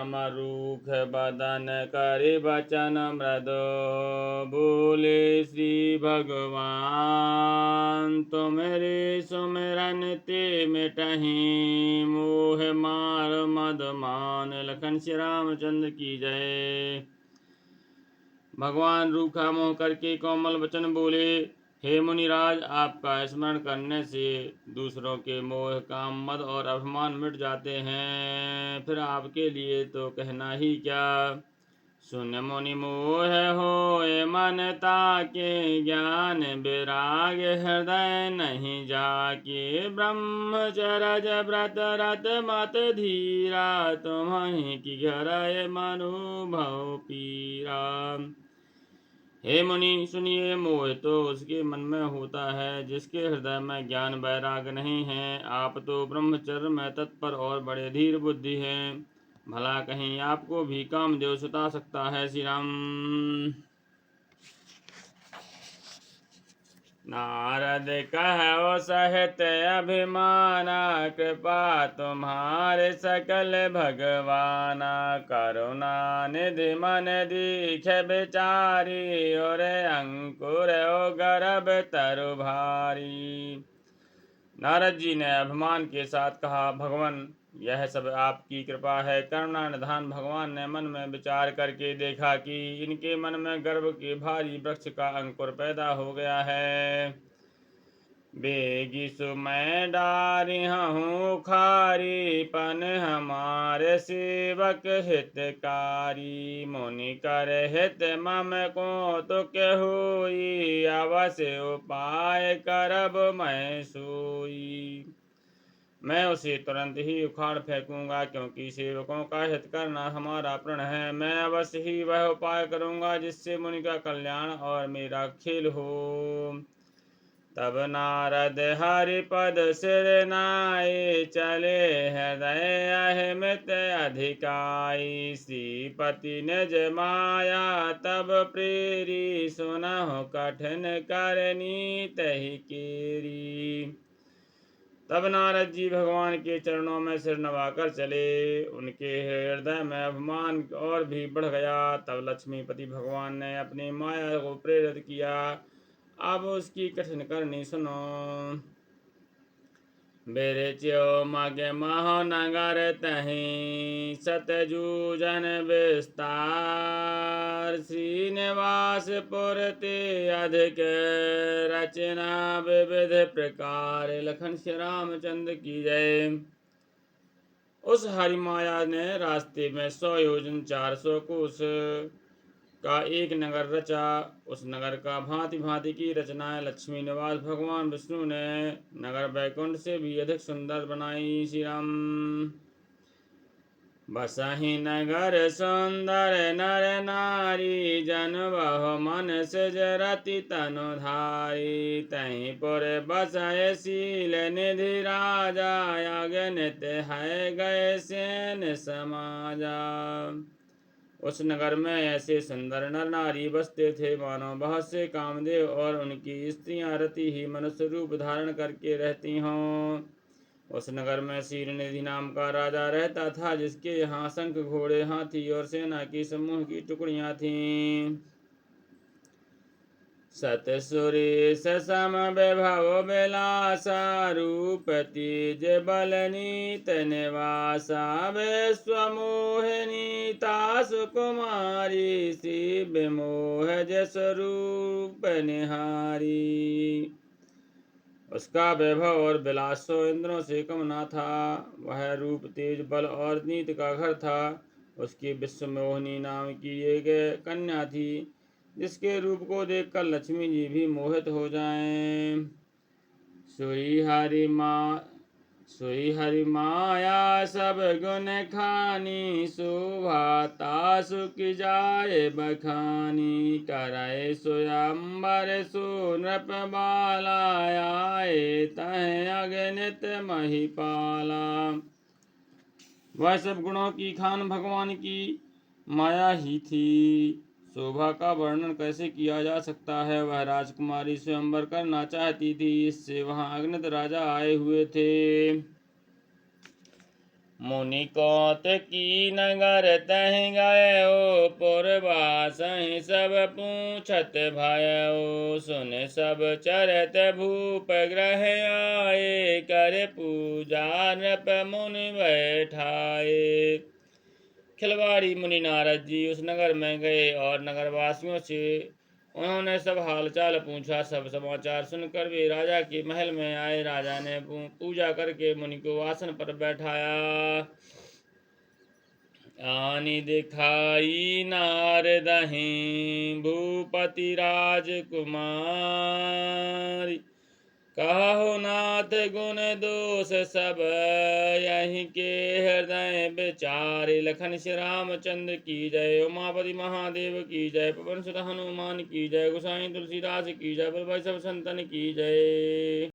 श्याम रूख बदन करि बचन मृदु बोले श्री भगवान तुम्हारे सुमिरन ते मिटहि मोह मार मद मान। लखन श्री रामचंद्र की जय। भगवान रूखा मोह करके कोमल वचन बोले, हे मुनिराज, आपका स्मरण करने से दूसरों के मोह काम मद और अभिमान मिट जाते हैं, फिर आपके लिए तो कहना ही क्या। शून्य मुनि मोह होए मन ताके ज्ञान विराग हृदय नहीं जाके। ब्रह्मचरज व्रत रत मत धीरा तुम्हें की घर मनुभव पीरा। हे मुनि सुनिए, मोह तो उसके मन में होता है जिसके हृदय में ज्ञान वैराग नहीं है। आप तो ब्रह्मचर्य में तत्पर और बड़े धीर बुद्धि हैं, भला कहीं आपको भी कामदेव सता सकता है। श्री राम। नारद कहो सहित अभिमाना कृपा तुम्हारे सकल भगवाना। करुणा निधि मन दीख बिचारी और अंकुर ओ गर्भ तरु भारी। नारद जी ने अभिमान के साथ कहा, भगवान यह सब आपकी कृपा है। करुणा निधान भगवान ने मन में विचार करके देखा कि इनके मन में गर्भ के भारी वृक्ष का अंकुर पैदा हो गया है। बेगी सुमय डारी हूँ खारी पन हमारे सेवक हितकारी। मुनि कर हित मम को तो हुई अवश्य उपाय करब मैं सोई। मैं उसे तुरंत ही उखाड़ फेंकूंगा, क्योंकि सेवकों का हित करना हमारा प्रण है। मैं अवश्य ही वह उपाय करूंगा जिससे मुनि का कल्याण और मेरा खेल हो। तब नारद हरिपद सिर नाये चले हृदय अहिमित अधिकाई। श्रीपति निज माया तब प्रेरी सुनहु कठिन करनी तहि केरी। तब नारद जी भगवान के चरणों में सिर नवाकर चले। उनके हृदय में अभिमान और भी बढ़ गया। तब लक्ष्मीपति भगवान ने अपनी माया को प्रेरित किया, अब उसकी कठिन करनी सुनो। बेरच्यो मग महो नगर तहीं सतजूजन विस्तार। श्रीनिवासपुर ते अधिक रचना विविध प्रकार। लखन श्री रामचंद्र की जय। उस हरि माया ने रास्ते में 100 योजन 400 कोस का एक नगर रचा। उस नगर का भांति भांति की रचनाएं लक्ष्मी निवास भगवान विष्णु ने नगर बैकुंठ से भी अधिक सुंदर बनाई। श्री राम। बसहि नगर सुंदर नर नारी जन बहु मन सिज रति तनु धारी। तहीं पुर बसय शील निधि राजा अगणित है गए सेन समाजा। उस नगर में ऐसे सुंदर नर नारी बसते थे मानो बहुत से कामदेव और उनकी स्त्रियां रति ही मनुष्य रूप धारण करके रहती हों। उस नगर में शील निधि नाम का राजा रहता था, जिसके यहाँ शंख घोड़े हाथी और सेना की समूह की टुकड़ियां थीं। सत सुरेश सम वैभव विलासा रूप तेज बल नीत निवासा। विश्वमोहिनी तासु कुमारी श्री विमोह जस रूप निहारी। उसका वैभव और विलास 100 इंद्रों से कम ना था। वह रूप तेज बल और नीत का घर था। उसकी विश्वमोहिनी नाम की एक कन्या थी, जिसके रूप को देखकर लक्ष्मी जी भी मोहित हो जाएं। सोई हरि माया सब गुण खानी। शोभा तासु की जाए बखानी। कराए स्वयंवर सो नृप बाला। आए तह अगणित महिपाला। वह सब गुणों की खान भगवान की माया ही थी। शोभा का वर्णन कैसे किया जा सकता है। वह राजकुमारी स्वयंवर करना चाहती थी, इससे वहां अगणित राजा आए हुए थे। मुनि कौत की नगर तह गयो, पुरवासहि सब पूछत भयो। सुन सब चरत भूप ग्रह आए, कर पूजा नृप मुनि बैठाए। खिलवाड़ी मुनि नारद जी उस नगर में गए और नगरवासियों से उन्होंने सब हालचाल पूछा। सब समाचार सुनकर वे राजा के महल में आए। राजा ने पूजा करके मुनि को आसन पर बैठाया। आनि दिखाई नारदहि भूपति राजकुमारी, कहो नाथ गुण दोष सब यही के हृदय विचारे। लखन श्री रामचंद्र की जय, उमापति महादेव की जय, पवन सुत हनुमान की जय, गोसाई तुलसीदास की जय, बोल भाई सब संतन की जय।